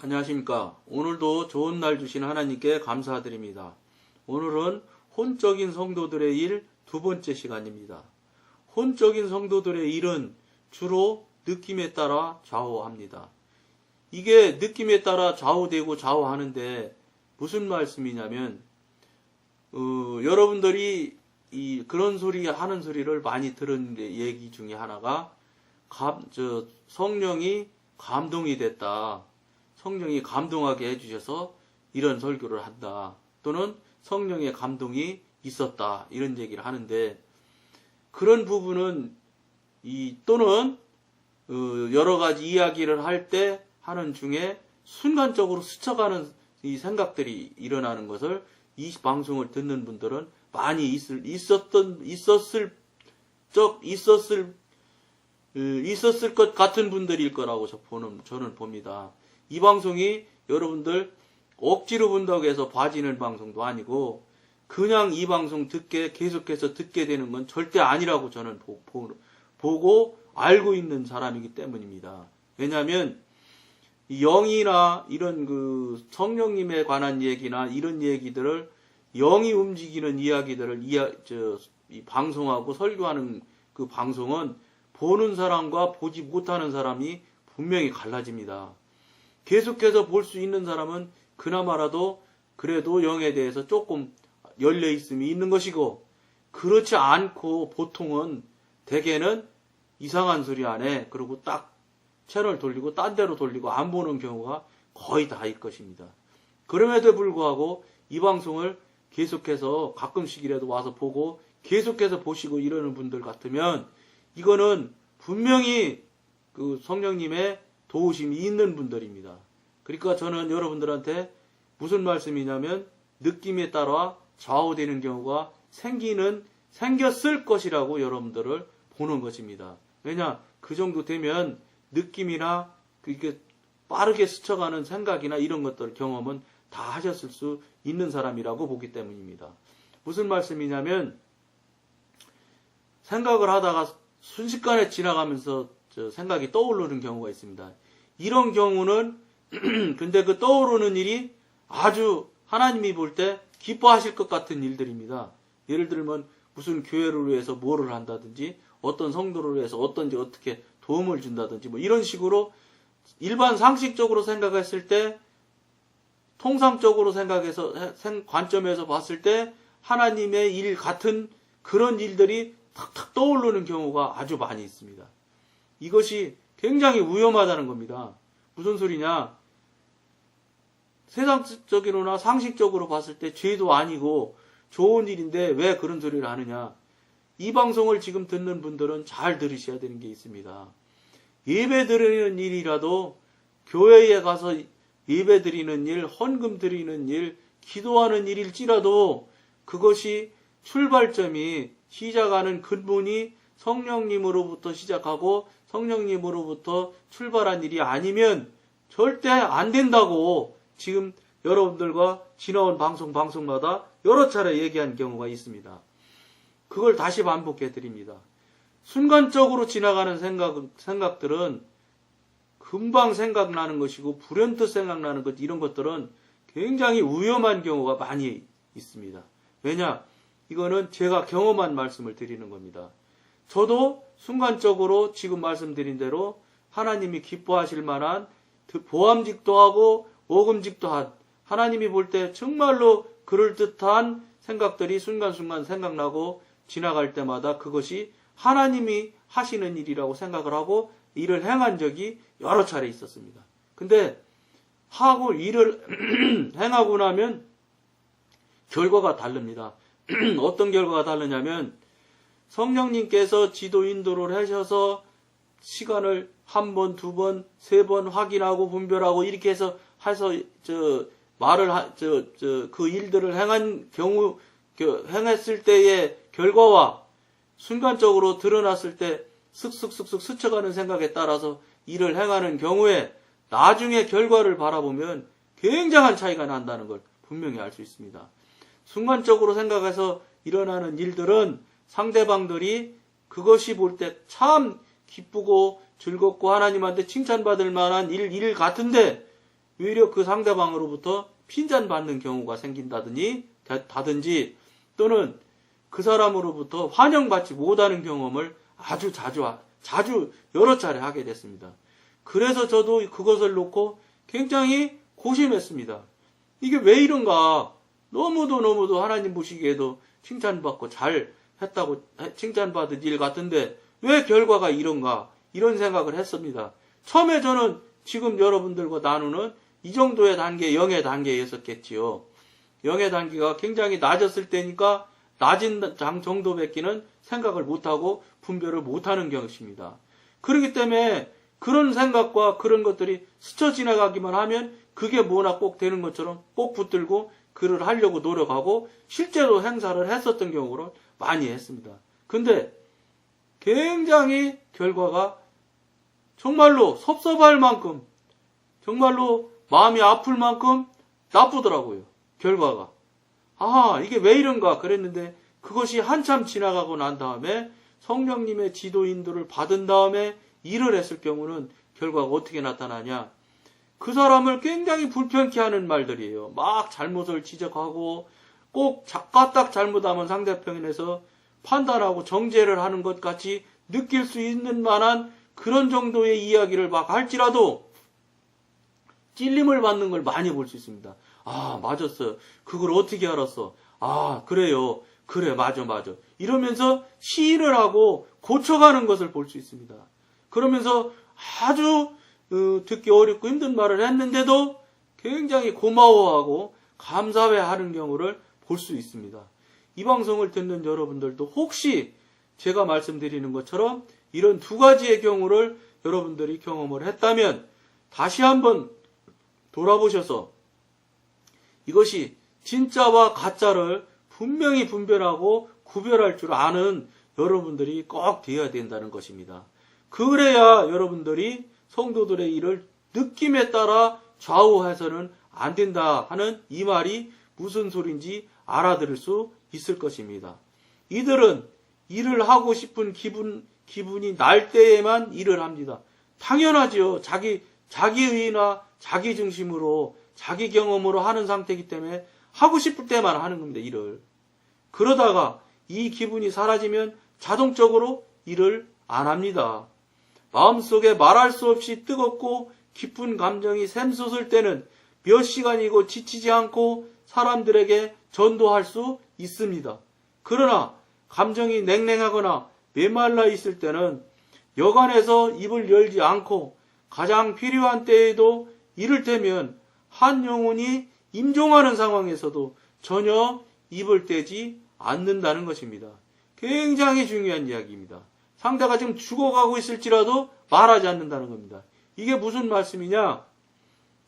안녕하십니까. 오늘도 좋은 날 주신 하나님께 감사드립니다. 오늘은 혼적인 성도들의 일 두 번째 시간입니다. 혼적인 성도들의 일은 주로 느낌에 따라 좌우합니다. 이게 느낌에 따라 좌우되고 좌우하는데 무슨 말씀이냐면 여러분들이 그런 소리 하는 소리를 많이 들은 얘기 중에 하나가 성령이 감동이 됐다. 성령이 감동하게 해주셔서 이런 설교를 한다. 또는 성령의 감동이 있었다. 이런 얘기를 하는데, 그런 부분은, 또는, 여러 가지 이야기를 할 때 하는 중에 순간적으로 스쳐가는 이 생각들이 일어나는 것을 이 방송을 듣는 분들은 많이 있었을 것 같은 분들일 거라고 저는 봅니다. 이 방송이 여러분들 억지로 본다고 해서 봐지는 방송도 아니고 그냥 이 방송 계속해서 듣게 되는 건 절대 아니라고 저는 보고 알고 있는 사람이기 때문입니다. 왜냐하면 영이나 이런 성령님에 관한 얘기나 이런 얘기들을 영이 움직이는 이야기들을 이 방송하고 설교하는 그 방송은 보는 사람과 보지 못하는 사람이 분명히 갈라집니다. 계속해서 볼 수 있는 사람은 그나마라도 그래도 영에 대해서 조금 열려 있음이 있는 것이고, 그렇지 않고 보통은 대개는 이상한 소리 안에 그리고 딱 채널 돌리고 딴 데로 돌리고 안 보는 경우가 거의 다일 것입니다. 그럼에도 불구하고 이 방송을 계속해서 가끔씩이라도 와서 보고 계속해서 보시고 이러는 분들 같으면 이거는 분명히 그 성령님의 도우심이 있는 분들입니다. 그러니까 저는 여러분들한테 무슨 말씀이냐면 느낌에 따라 좌우되는 경우가 생겼을 것이라고 여러분들을 보는 것입니다. 왜냐? 그 정도 되면 느낌이나 이렇게 빠르게 스쳐가는 생각이나 이런 것들 경험은 다 하셨을 수 있는 사람이라고 보기 때문입니다. 무슨 말씀이냐면 생각을 하다가 순식간에 지나가면서 생각이 떠오르는 경우가 있습니다. 이런 경우는 근데 그 떠오르는 일이 아주 하나님이 볼 때 기뻐하실 것 같은 일들입니다. 예를 들면 무슨 교회를 위해서 뭐를 한다든지 어떤 성도를 위해서 어떻게 도움을 준다든지 뭐 이런 식으로 일반 상식적으로 생각했을 때 통상적으로 생각해서 관점에서 봤을 때 하나님의 일 같은 그런 일들이 탁탁 떠오르는 경우가 아주 많이 있습니다. 이것이 굉장히 위험하다는 겁니다. 무슨 소리냐? 세상적으로나 상식적으로 봤을 때 죄도 아니고 좋은 일인데 왜 그런 소리를 하느냐? 이 방송을 지금 듣는 분들은 잘 들으셔야 되는 게 있습니다. 예배 드리는 일이라도 교회에 가서 예배 드리는 일, 헌금 드리는 일, 기도하는 일일지라도 그것이 출발점이 시작하는 근본이 성령님으로부터 시작하고 성령님으로부터 출발한 일이 아니면 절대 안 된다고 지금 여러분들과 지나온 방송마다 여러 차례 얘기한 경우가 있습니다. 그걸 다시 반복해 드립니다. 순간적으로 지나가는 생각들은 금방 생각나는 것이고 불현듯 생각나는 것 이런 것들은 굉장히 위험한 경우가 많이 있습니다. 왜냐? 이거는 제가 경험한 말씀을 드리는 겁니다. 저도 순간적으로 지금 말씀드린 대로 하나님이 기뻐하실 만한 보암직도 하고 오금직도 한 하나님이 볼 때 정말로 그럴듯한 생각들이 순간순간 생각나고 지나갈 때마다 그것이 하나님이 하시는 일이라고 생각을 하고 일을 행한 적이 여러 차례 있었습니다. 근데 일을 행하고 나면 결과가 다릅니다. 어떤 결과가 다르냐면 성령님께서 지도 인도를 하셔서 시간을 한 번, 두 번, 세 번 확인하고 분별하고 이렇게 해서 그 일들을 행했을 때의 결과와 순간적으로 드러났을 때 슥슥슥슥 스쳐가는 생각에 따라서 일을 행하는 경우에 나중에 결과를 바라보면 굉장한 차이가 난다는 걸 분명히 알 수 있습니다. 순간적으로 생각해서 일어나는 일들은 상대방들이 그것이 볼 때 참 기쁘고 즐겁고 하나님한테 칭찬받을 만한 일 같은데 오히려 그 상대방으로부터 핀잔받는 경우가 다든지 또는 그 사람으로부터 환영받지 못하는 경험을 아주 자주 여러 차례 하게 됐습니다. 그래서 저도 그것을 놓고 굉장히 고심했습니다. 이게 왜 이런가? 너무도 하나님 보시기에도 칭찬받고 잘 했다고 칭찬받은 일 같은데 왜 결과가 이런가? 이런 생각을 했습니다. 처음에 저는 지금 여러분들과 나누는 이 정도의 단계, 영의 단계였었겠지요. 영의 단계가 굉장히 낮았을 때니까 낮은 정도밖에는 생각을 못하고 분별을 못하는 것입니다. 그렇기 때문에 그런 생각과 그런 것들이 스쳐 지나가기만 하면 그게 뭐나 꼭 되는 것처럼 꼭 붙들고 그를 하려고 노력하고 실제로 행사를 했었던 경우를 많이 했습니다. 근데 굉장히 결과가 정말로 섭섭할 만큼 정말로 마음이 아플 만큼 나쁘더라고요. 결과가. 이게 왜 이런가 그랬는데 그것이 한참 지나가고 난 다음에 성령님의 지도 인도를 받은 다음에 일을 했을 경우는 결과가 어떻게 나타나냐. 그 사람을 굉장히 불편케 하는 말들이에요. 막 잘못을 지적하고 꼭 까딱 잘못하면 상대편에서 판단하고 정죄를 하는 것 같이 느낄 수 있는 만한 그런 정도의 이야기를 막 할지라도 찔림을 받는 걸 많이 볼 수 있습니다. 맞았어요. 그걸 어떻게 알았어? 그래요. 그래, 맞아. 이러면서 시인을 하고 고쳐가는 것을 볼 수 있습니다. 그러면서 아주 듣기 어렵고 힘든 말을 했는데도 굉장히 고마워하고 감사해하는 경우를 볼 수 있습니다. 이 방송을 듣는 여러분들도 혹시 제가 말씀드리는 것처럼 이런 두 가지의 경우를 여러분들이 경험을 했다면 다시 한번 돌아보셔서 이것이 진짜와 가짜를 분명히 분별하고 구별할 줄 아는 여러분들이 꼭 되어야 된다는 것입니다. 그래야 여러분들이 성도들의 일을 느낌에 따라 좌우해서는 안 된다 하는 이 말이 무슨 소린지 알아들을 수 있을 것입니다. 이들은 일을 하고 싶은 기분이 날 때에만 일을 합니다. 당연하지요. 자기의나 자기 중심으로 자기 경험으로 하는 상태이기 때문에 하고 싶을 때만 하는 겁니다. 일을. 그러다가 이 기분이 사라지면 자동적으로 일을 안 합니다. 마음속에 말할 수 없이 뜨겁고 깊은 감정이 샘솟을 때는 몇 시간이고 지치지 않고 사람들에게 전도할 수 있습니다. 그러나 감정이 냉랭하거나 메말라 있을 때는 여간해서 입을 열지 않고 가장 필요한 때에도 이를테면 한 영혼이 임종하는 상황에서도 전혀 입을 떼지 않는다는 것입니다. 굉장히 중요한 이야기입니다. 상대가 지금 죽어가고 있을지라도 말하지 않는다는 겁니다. 이게 무슨 말씀이냐?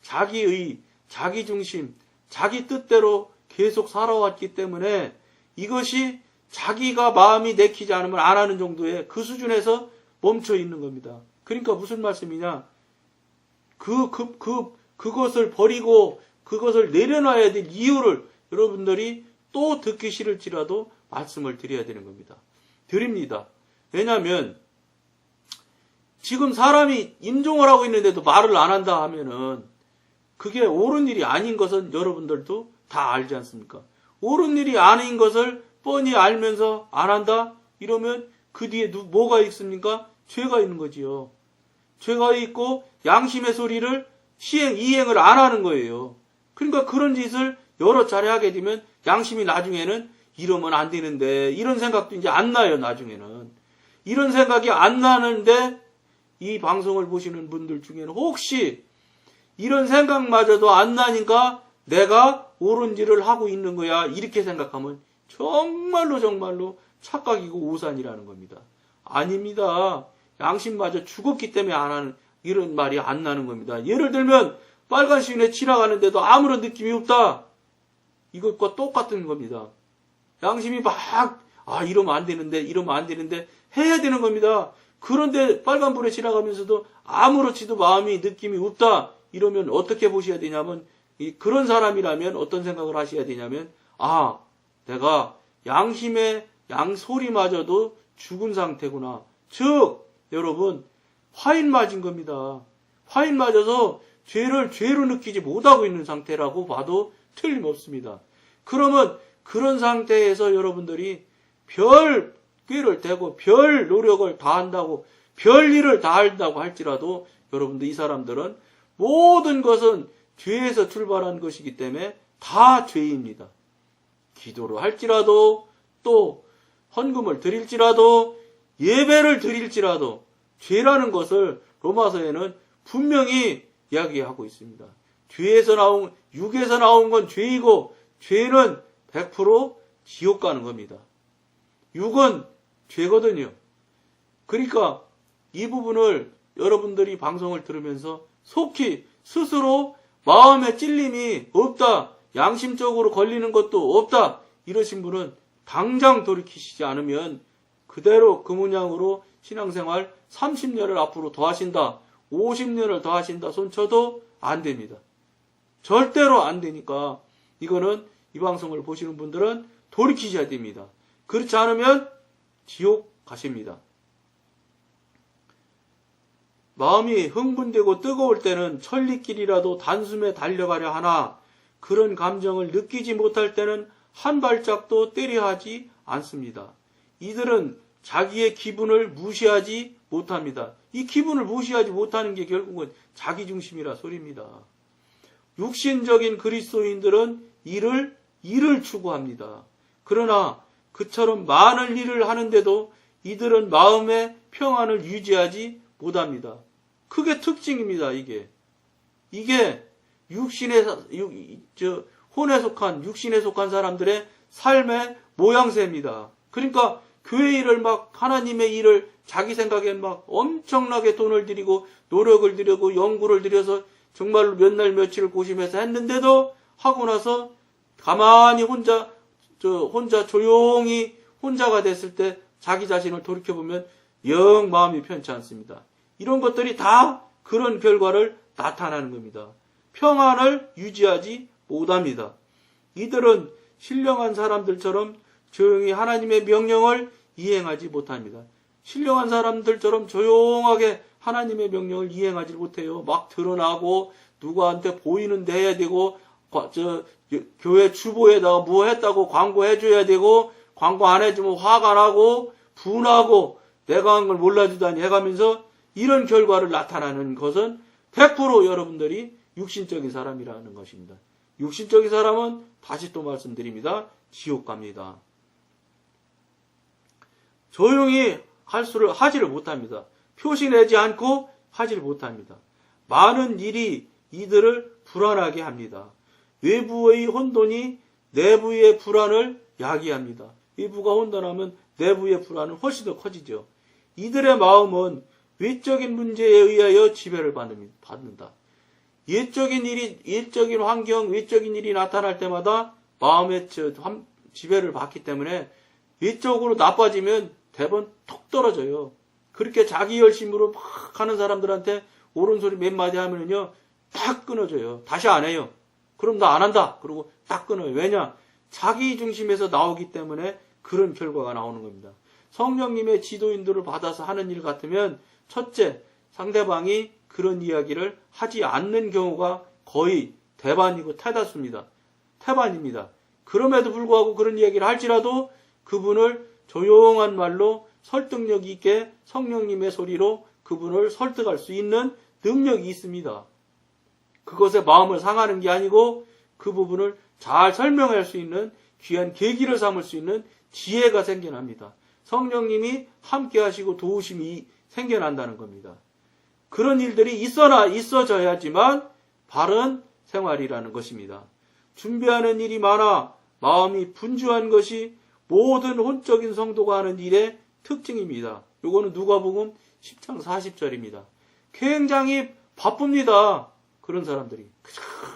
자기의, 자기 중심, 자기 뜻대로 계속 살아왔기 때문에 이것이 자기가 마음이 내키지 않으면 안 하는 정도의 그 수준에서 멈춰 있는 겁니다. 그러니까 무슨 말씀이냐? 그것을 버리고 그것을 내려놔야 될 이유를 여러분들이 또 듣기 싫을지라도 말씀을 드려야 되는 겁니다. 드립니다. 왜냐하면 지금 사람이 임종을 하고 있는데도 말을 안 한다 하면은 그게 옳은 일이 아닌 것은 여러분들도 다 알지 않습니까? 옳은 일이 아닌 것을 뻔히 알면서 안 한다? 이러면 그 뒤에 뭐가 있습니까? 죄가 있는 거지요. 죄가 있고 양심의 소리를 이행을 안 하는 거예요. 그러니까 그런 짓을 여러 차례 하게 되면 양심이 나중에는 이러면 안 되는데 이런 생각도 이제 안 나요. 나중에는. 이런 생각이 안 나는데 이 방송을 보시는 분들 중에는 혹시 이런 생각마저도 안 나니까 내가 옳은 일을 하고 있는 거야 이렇게 생각하면 정말로 착각이고 오산이라는 겁니다. 아닙니다. 양심마저 죽었기 때문에 안 하는 이런 말이 안 나는 겁니다. 예를 들면 빨간 시위에 지나가는데도 아무런 느낌이 없다. 이것과 똑같은 겁니다. 양심이 막 이러면 안 되는데 해야 되는 겁니다. 그런데 빨간불에 지나가면서도 아무렇지도 마음이 느낌이 없다. 이러면 어떻게 보셔야 되냐면 그런 사람이라면 어떤 생각을 하셔야 되냐면 내가 양심의 양소리마저도 죽은 상태구나. 즉 여러분 화인 맞은 겁니다. 화인 맞아서 죄를 죄로 느끼지 못하고 있는 상태라고 봐도 틀림없습니다. 그러면 그런 상태에서 여러분들이 별 꾀를 대고 별 노력을 다한다고 별 일을 다 한다고 할지라도 여러분들 이 사람들은 모든 것은 죄에서 출발한 것이기 때문에 다 죄입니다. 기도를 할지라도 또 헌금을 드릴지라도 예배를 드릴지라도 죄라는 것을 로마서에는 분명히 이야기하고 있습니다. 육에서 나온 건 죄이고 죄는 100% 지옥 가는 겁니다. 육은 죄거든요. 그러니까 이 부분을 여러분들이 방송을 들으면서 속히 스스로 마음에 찔림이 없다, 양심적으로 걸리는 것도 없다 이러신 분은 당장 돌이키시지 않으면 그대로 그 문양으로 신앙생활 30년을 앞으로 더 하신다, 50년을 더 하신다 손쳐도 안 됩니다. 절대로 안 되니까 이거는 이 방송을 보시는 분들은 돌이키셔야 됩니다. 그렇지 않으면 지옥 가십니다. 마음이 흥분되고 뜨거울 때는 천리길이라도 단숨에 달려가려 하나 그런 감정을 느끼지 못할 때는 한 발짝도 때려 하지 않습니다. 이들은 자기의 기분을 무시하지 못합니다. 이 기분을 무시하지 못하는 게 결국은 자기중심이라 소리입니다. 육신적인 그리스도인들은 일을 추구합니다. 그러나 그처럼 많은 일을 하는데도 이들은 마음의 평안을 유지하지 못합니다. 그게 특징입니다. 이게 혼에 속한 육신에 속한 사람들의 삶의 모양새입니다. 그러니까 교회 일을 막 하나님의 일을 자기 생각에 막 엄청나게 돈을 들이고 노력을 들이고 연구를 들여서 정말로 몇 날 며칠을 고심해서 했는데도 하고 나서 가만히 혼자 조용히 혼자가 됐을 때 자기 자신을 돌이켜보면 영 마음이 편치 않습니다. 이런 것들이 다 그런 결과를 나타나는 겁니다. 평안을 유지하지 못합니다. 이들은 신령한 사람들처럼 조용히 하나님의 명령을 이행하지 못합니다. 신령한 사람들처럼 조용하게 하나님의 명령을 이행하지 못해요. 막 드러나고 누구한테 보이는 데 해야 되고 교회 주보에다가 뭐 했다고 광고해줘야 되고 광고 안 해주면 화가 나고 분하고 내가 한 걸 몰라주다니 해가면서 이런 결과를 나타나는 것은 100% 여러분들이 육신적인 사람이라는 것입니다. 육신적인 사람은 다시 또 말씀드립니다. 지옥 갑니다. 조용히 하지를 못합니다. 표시내지 않고 하지를 못합니다. 많은 일이 이들을 불안하게 합니다. 외부의 혼돈이 내부의 불안을 야기합니다. 외부가 혼돈하면 내부의 불안은 훨씬 더 커지죠. 이들의 마음은 외적인 문제에 의하여 지배를 받는다. 외적인 환경, 외적인 일이 나타날 때마다 마음의 지배를 받기 때문에 외적으로 나빠지면 대번 톡 떨어져요. 그렇게 자기 열심으로 막 하는 사람들한테 옳은 소리 몇 마디 하면은요, 딱 끊어져요. 다시 안 해요. 그럼 나 안 한다. 그러고 딱 끊어요. 왜냐? 자기 중심에서 나오기 때문에 그런 결과가 나오는 겁니다. 성령님의 지도인들을 받아서 하는 일 같으면 첫째, 상대방이 그런 이야기를 하지 않는 경우가 거의 대반이고 태반입니다. 그럼에도 불구하고 그런 이야기를 할지라도 그분을 조용한 말로 설득력 있게 성령님의 소리로 그분을 설득할 수 있는 능력이 있습니다. 그것에 마음을 상하는 게 아니고 그 부분을 잘 설명할 수 있는 귀한 계기를 삼을 수 있는 지혜가 생겨납니다. 성령님이 함께 하시고 도우심이 생겨난다는 겁니다. 그런 일들이 있어져야지만 바른 생활이라는 것입니다. 준비하는 일이 많아 마음이 분주한 것이 모든 혼적인 성도가 하는 일의 특징입니다. 요거는 누가복음 10장 40절입니다. 굉장히 바쁩니다. 그런 사람들이.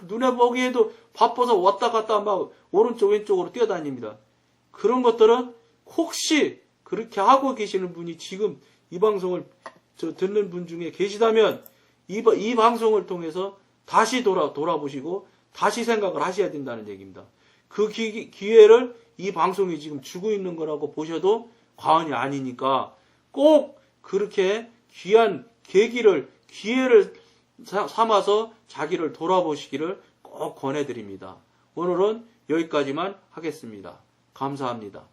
눈에 보기에도 바빠서 왔다 갔다 막 오른쪽 왼쪽으로 뛰어다닙니다. 그런 것들은 혹시 그렇게 하고 계시는 분이 지금 이 방송을 듣는 분 중에 계시다면 이 방송을 통해서 다시 돌아보시고 다시 생각을 하셔야 된다는 얘기입니다. 그 기회를 이 방송이 지금 주고 있는 거라고 보셔도 과언이 아니니까 꼭 그렇게 귀한 기회를 삼아서 자기를 돌아보시기를 꼭 권해드립니다. 오늘은 여기까지만 하겠습니다. 감사합니다.